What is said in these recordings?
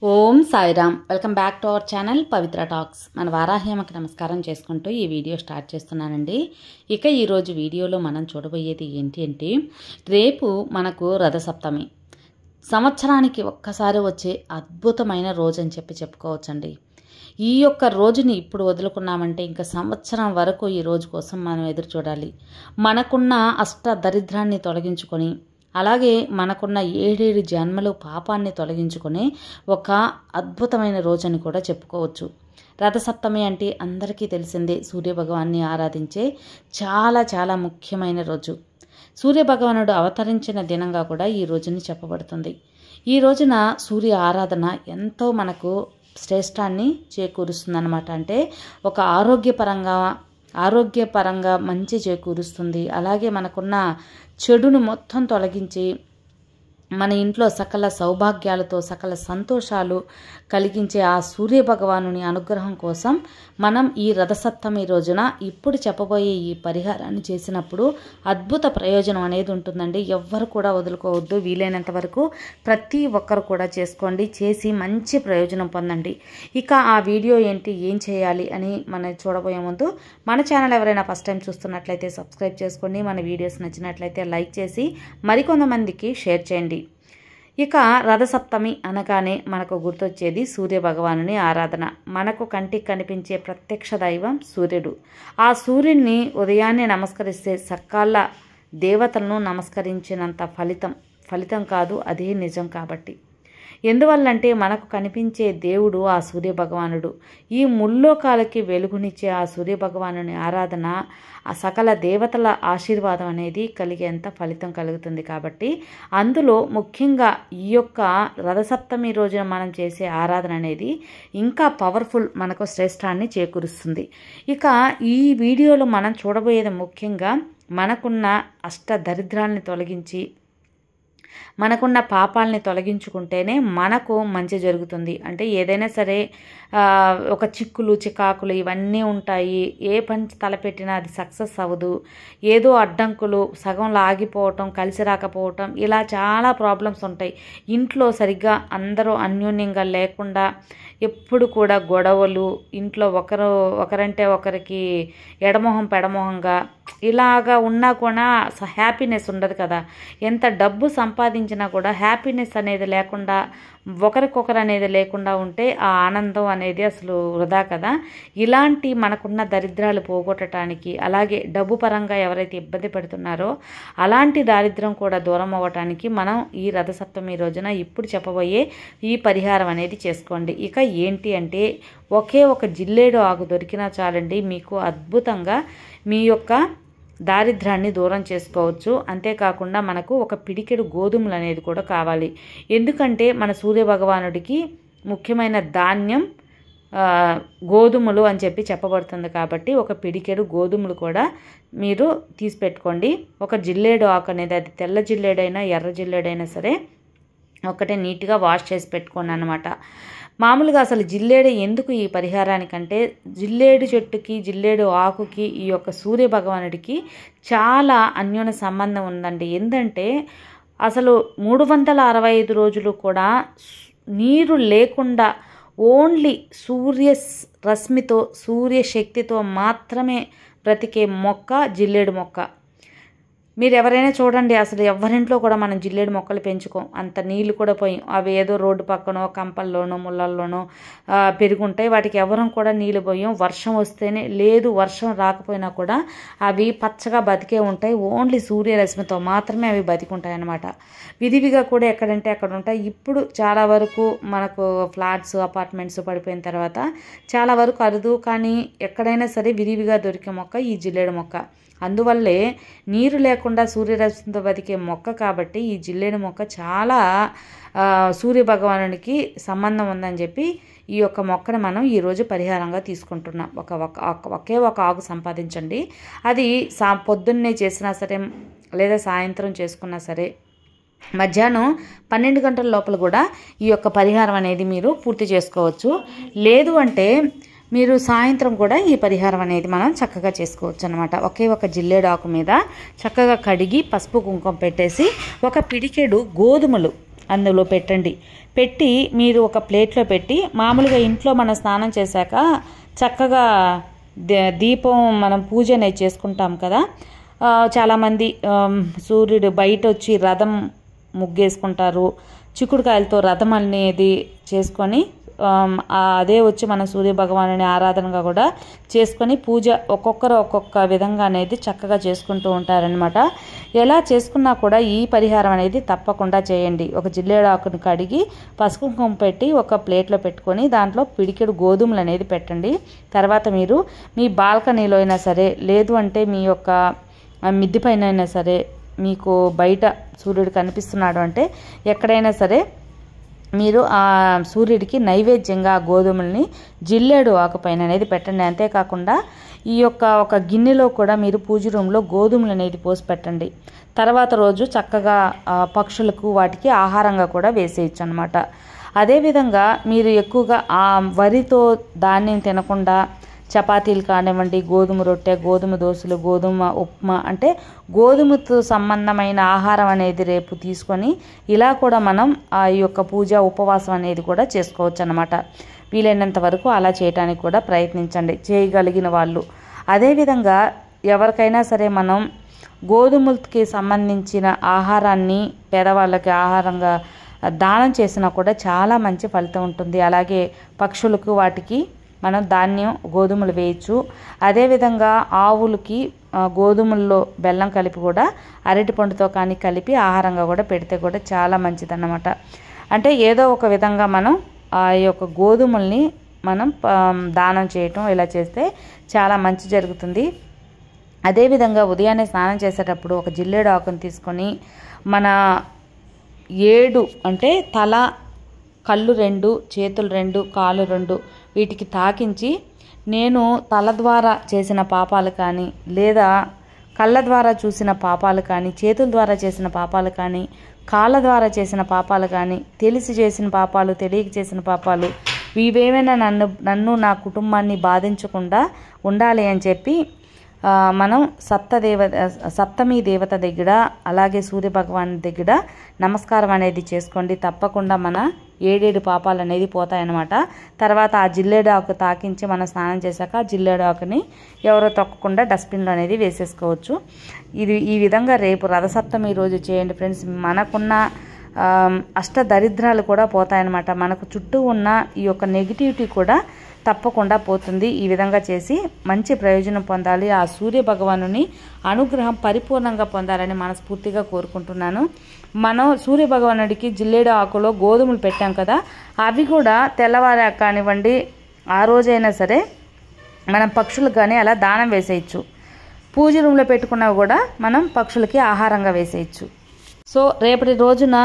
Om Sairam. Welcome back to our channel Pavitra talks. మన వారాహ్యమకి నమస్కారం చేసుకుంటూ ఈ వీడియో స్టార్ట్ చేస్తున్నానండి. ఇక ఈరోజు వీడియోలో మనం చూడబోయేది ఏంటి అంటే, రేపు మనకు రథసప్తమి. సంవత్సరానికి ఒక్కసారి వచ్చే అద్భుతమైన రోజు అని చెప్పుకోవచ్చండి. ఈ యొక్క రోజుని ఇప్పుడు వదులుకున్నామంటే ఇంకా సంవత్సరం వరకు ఈ రోజు కోసం మనం ఎదురు చూడాలి. మనకున్న అష్ట దరిద్రాన్ని తొలగించుకొని, అలాగే మనకున్న 7 జన్మలు పాపాన్ని తొలగించుకునే ఒక అద్భుతమైన రోజు అని కూడా చెప్పుకోవచ్చు. రథసప్తమి అంటే అందరికీ తెలిసిందే, సూర్యభగవాన్ని ఆరాధించే చాలా చాలా ముఖ్యమైన రోజు. సూర్యభగవానుడు అవతరించిన దినంగా కూడా ఈ రోజుని చెప్పబడుతుంది. ఈ రోజున సూర్య ఆరాధన ఎంతో మనకు శ్రేష్టాన్ని చేకూరుస్తుందన్నమాట. అంటే ఒక ఆరోగ్యపరంగా మంచి చేకూరుస్తుంది. అలాగే మనకున్న చెడును మొత్తం తొలగించి మన ఇంట్లో సకల సౌభాగ్యాలతో సకల సంతోషాలు కలిగించే ఆ సూర్యభగవానుని అనుగ్రహం కోసం మనం ఈ రథసప్తమి రోజున ఇప్పుడు చెప్పబోయే ఈ పరిహారాన్ని చేసినప్పుడు అద్భుత ప్రయోజనం అనేది ఉంటుందండి. ఎవ్వరు కూడా వదులుకోవద్దు. వీలైనంత వరకు ప్రతి ఒక్కరు కూడా చేసుకోండి, చేసి మంచి ప్రయోజనం పొందండి. ఇక ఆ వీడియో ఏంటి, ఏం చేయాలి అని మనం చూడబోయే ముందు మన ఛానల్ ఎవరైనా ఫస్ట్ టైం చూస్తున్నట్లయితే సబ్స్క్రైబ్ చేసుకోండి. మన వీడియోస్ నచ్చినట్లయితే లైక్ చేసి మరికొంతమందికి షేర్ చేయండి. ఇక రథసప్తమి అనగానే మనకు గుర్తొచ్చేది సూర్యభగవానుని ఆరాధన. మనకు కంటికి కనిపించే ప్రత్యక్ష దైవం సూర్యుడు. ఆ సూర్యుడిని ఉదయాన్నే నమస్కరిస్తే సకాల దేవతలను నమస్కరించినంత ఫలితం కాదు, అదే నిజం. కాబట్టి ఎందువల్లంటే మనకు కనిపించే దేవుడు ఆ సూర్యభగవానుడు. ఈ ముల్లోకాలకి వెలుగునిచ్చే ఆ సూర్యభగవానుని ఆరాధన ఆ సకల దేవతల ఆశీర్వాదం అనేది కలిగేంత ఫలితం కలుగుతుంది. కాబట్టి అందులో ముఖ్యంగా ఈ యొక్క రథసప్తమి రోజున మనం చేసే ఆరాధన అనేది ఇంకా పవర్ఫుల్, మనకు శ్రేష్టాన్ని చేకూరుస్తుంది. ఇక ఈ వీడియోలో మనం చూడబోయేది ముఖ్యంగా మనకున్న అష్ట దరిద్రాన్ని తొలగించి మనకున్న పాపాలని తొలగించుకుంటేనే మనకు మంచి జరుగుతుంది. అంటే ఏదైనా సరే ఒక చికాకులు ఇవన్నీ ఉంటాయి. ఏ పని తలపెట్టినా అది సక్సెస్ అవ్వదు. ఏదో అడ్డంకులు, సగంలో ఆగిపోవటం, కలిసి రాకపోవటం, ఇలా చాలా ప్రాబ్లమ్స్ ఉంటాయి. ఇంట్లో సరిగ్గా అందరూ అన్యోన్యంగా లేకుండా ఎప్పుడు కూడా గొడవలు, ఇంట్లో ఒకరంటే ఒకరికి ఎడమొహం పెడమొహంగా ఇలాగా ఉన్నా కూడా హ్యాపీనెస్ ఉండదు కదా. ఎంత డబ్బు సంపాదించినా కూడా హ్యాపీనెస్ అనేది లేకుండా, ఒకరికొకరు అనేది లేకుండా ఉంటే ఆ ఆనందం అనేది అసలు వృధా కదా. ఇలాంటి మనకున్న దరిద్రాలు పోగొట్టడానికి, అలాగే డబ్బు పరంగా ఎవరైతే ఇబ్బంది పడుతున్నారో అలాంటి దారిద్ర్యం కూడా దూరం అవ్వటానికి మనం ఈ రథసప్తమి రోజున ఇప్పుడు చెప్పబోయే ఈ పరిహారం అనేది చేసుకోండి. ఇక ఏంటి అంటే, ఒకే ఒక జిల్లేడు ఆకు దొరికినా చాలండి, మీకు అద్భుతంగా మీ యొక్క దారిద్ర్యాన్ని దూరం చేసుకోవచ్చు. అంతేకాకుండా మనకు ఒక పిడికెడు గోధుమలు అనేది కూడా కావాలి. ఎందుకంటే మన సూర్యభగవానుడికి ముఖ్యమైన ధాన్యం గోధుమలు అని చెప్పబడుతుంది. కాబట్టి ఒక పిడికెడు గోధుమలు కూడా మీరు తీసి పెట్టుకోండి. ఒక జిల్లేడు ఆకు అనేది, అది తెల్ల జిల్లేడైనా ఎర్ర జిల్లేడైనా సరే, ఒకటే నీట్గా వాష్ చేసి పెట్టుకోండి అన్నమాట. మామూలుగా అసలు జిల్లేడు ఎందుకు ఈ పరిహారానికంటే, జిల్లేడు చెట్టుకి జిల్లేడు ఆకుకి ఈ యొక్క సూర్యభగవానుడికి చాలా అన్యోన్య సంబంధం ఉందండి. ఏంటంటే అసలు 365 రోజులు కూడా నీరు లేకుండా ఓన్లీ సూర్య రశ్మితో, సూర్యశక్తితో మాత్రమే బ్రతికే మొక్క జిల్లేడు మొక్క. మీరు ఎవరైనా చూడండి, అసలు ఎవరింట్లో కూడా మనం జిల్లేడు మొక్కలు పెంచుకోం. అంత నీళ్ళు కూడా పోయి అవి ఏదో రోడ్డు పక్కనో కంపల్లోనో ముళ్ళల్లోనో పెరుగుంటాయి. వాటికి ఎవరం కూడా నీళ్ళు పోయాం. వర్షం వస్తేనే, లేదు వర్షం రాకపోయినా కూడా అవి పచ్చగా బతికే ఉంటాయి. ఓన్లీ సూర్యరశ్మితో మాత్రమే అవి బతికుంటాయి అన్నమాట. విధివిగా కూడా ఎక్కడంటే అక్కడ ఉంటాయి. ఇప్పుడు చాలా వరకు మనకు ఫ్లాట్స్, అపార్ట్మెంట్స్ పడిపోయిన తర్వాత చాలా వరకు అరుదు, కానీ ఎక్కడైనా సరే విధివిగా దొరికే మొక్క ఈ జిల్లేడు మొక్క. అందువల్లే నీరు లేకుండా సూర్యరశ్మితో బతికే మొక్క కాబట్టి ఈ జిల్లేడు మొక్క చాలా సూర్యభగవానునికి సంబంధం ఉందని చెప్పి ఈ యొక్క మొక్కను మనం ఈరోజు పరిహారంగా తీసుకుంటున్నాం. ఒకే ఒక ఆకు సంపాదించండి. అది పొద్దున్నే చేసినా సరే, లేదా సాయంత్రం చేసుకున్నా సరే, మధ్యాహ్నం 12 గంటల లోపల కూడా ఈ యొక్క పరిహారం అనేది మీరు పూర్తి చేసుకోవచ్చు. లేదు అంటే మీరు సాయంత్రం కూడా ఈ పరిహారం అనేది మనం చక్కగా చేసుకోవచ్చు అన్నమాట. ఒకే ఒక జిల్లేడు ఆకు మీద చక్కగా కడిగి పసుపు కుంకుమ పెట్టేసి ఒక పిడికెడు గోధుమలు, అందులో పెట్టండి. పెట్టి మీరు ఒక ప్లేట్లో పెట్టి, మామూలుగా ఇంట్లో మనం స్నానం చేశాక చక్కగా దీపం మనం పూజ అనేది చేసుకుంటాం కదా. చాలామంది సూర్యుడు బయట వచ్చి రథం ముగ్గేసుకుంటారు, చిక్కుడుకాయలతో రథం అనేది చేసుకొని అదే వచ్చి మన సూర్య భగవానుని ఆరాధనగా కూడా చేసుకొని పూజ ఒక్కొక్కరు ఒక్కొక్క విధంగా అనేది చక్కగా చేసుకుంటూ ఉంటారనమాట. ఎలా చేసుకున్నా కూడా ఈ పరిహారం అనేది తప్పకుండా చేయండి. ఒక జిల్లేడు ఆకుని కడిగి పసుపు కుంకుమ పెట్టి ఒక ప్లేట్లో పెట్టుకొని దాంట్లో పిడికెడు గోధుమలు అనేది పెట్టండి. తర్వాత మీరు మీ బాల్కనీలో అయినా సరే, లేదు అంటే మీ యొక్క మిద్దె పైన అయినా సరే, మీకు బయట సూర్యుడు కనిపిస్తున్నాడు అంటే ఎక్కడైనా సరే మీరు ఆ సూర్యుడికి నైవేద్యంగా ఆ గోధుమల్ని జిల్లేడు ఆకుపైన అనేది పెట్టండి. అంతేకాకుండా ఈ యొక్క ఒక గిన్నెలో కూడా మీరు పూజ రూమ్లో గోధుమలు అనేది పోసి పెట్టండి. తర్వాత రోజు చక్కగా పక్షులకు వాటికి ఆహారంగా కూడా వేసేయచ్చు అనమాట. అదేవిధంగా మీరు ఎక్కువగా ఆ వరితో ధాన్యం తినకుండా చపాతీలు కానివ్వండి, గోధుమ రొట్టె, గోధుమ దోశలు, గోధుమ ఉప్మా అంటే గోధుమతో సంబంధమైన ఆహారం అనేది రేపు తీసుకొని ఇలా కూడా మనం ఆ యొక్క పూజ ఉపవాసం అనేది కూడా చేసుకోవచ్చు అన్నమాట. వీలైనంత వరకు అలా చేయడానికి కూడా ప్రయత్నించండి చేయగలిగిన వాళ్ళు. అదేవిధంగా ఎవరికైనా సరే మనం గోధుమలకి సంబంధించిన ఆహారాన్ని పేదవాళ్ళకి ఆహారంగా దానం చేసినా కూడా చాలా మంచి ఫలితం ఉంటుంది. అలాగే పక్షులకు వాటికి మనం ధాన్యం గోధుమలు వేయచ్చు. అదేవిధంగా ఆవులకి గోధుమల్లో బెల్లం కలిపి కూడా అరటిపండుతో కానీ కలిపి ఆహారంగా కూడా పెడితే కూడా చాలా మంచిదన్నమాట. అంటే ఏదో ఒక విధంగా మనం ఆ యొక్క గోధుమల్ని మనం దానం చేయటం ఇలా చేస్తే చాలా మంచి జరుగుతుంది. అదేవిధంగా ఉదయాన్నే స్నానం చేసేటప్పుడు ఒక జిల్లేడు ఆకుని తీసుకొని మన 7 అంటే తల, కళ్ళు 2, చేతులు 2, కాళ్ళు 2 వీటికి తాకించి నేను తల ద్వారా చేసిన పాపాలు కానీ, లేదా కళ్ళ ద్వారా చూసిన పాపాలు కానీ, చేతుల ద్వారా చేసిన పాపాలు కానీ, కాళ్ళ ద్వారా చేసిన పాపాలు కానీ, తెలిసి చేసిన పాపాలు, తెలియక చేసిన పాపాలు, ఇవేమైనా నన్ను నా కుటుంబాన్ని బాధించకుండా ఉండాలి అని చెప్పి మనం సప్తమి దేవత దగ్గర అలాగే సూర్య భగవాన్ దగ్గర నమస్కారం అనేది చేసుకోండి. తప్పకుండా మన 7 పాపాలు అనేది పోతాయన్నమాట. తర్వాత ఆ జిల్లేడు ఆకు తాకించి మనం స్నానం చేశాక ఆ జిల్లేడు ఆకుని ఎవరో తొక్కకుండా డస్ట్బిన్లో అనేది వేసేసుకోవచ్చు. ఈ విధంగా రేపు రథసప్తమి రోజు చేయండి ఫ్రెండ్స్. మనకున్న అష్ట దరిద్రాలు కూడా పోతాయన్నమాట. మనకు చుట్టూ ఉన్న ఈ యొక్క నెగిటివిటీ కూడా తప్పకుండా పోతుంది. ఈ విధంగా చేసి మంచి ప్రయోజనం పొందాలి, ఆ సూర్య భగవానుని అనుగ్రహం పరిపూర్ణంగా పొందాలని మనస్ఫూర్తిగా కోరుకుంటున్నాను. మనం సూర్య భగవానుడికి జిల్లేడు ఆకులో గోధుమలు పెట్టాం కదా, అవి కూడా తెల్లవారు కానివ్వండి ఆ రోజైనా సరే మనం పక్షులకు కానీ అలా దానం వేసేయచ్చు. పూజ రూమ్లో పెట్టుకున్నా కూడా మనం పక్షులకి ఆహారంగా వేసేయచ్చు. సో రేపటి రోజున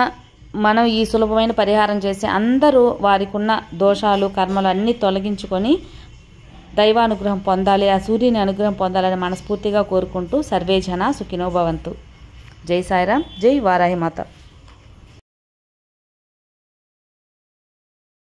మనం ఈ సులభమైన పరిహారం చేసి అందరూ వారికి ఉన్న దోషాలు కర్మలు అన్నీ తొలగించుకొని దైవానుగ్రహం పొందాలి, ఆ సూర్యుని అనుగ్రహం పొందాలని మనస్ఫూర్తిగా కోరుకుంటూ సర్వే జన సుఖినో భవంతు. జై సాయిరాం, జై వారాహి మాత.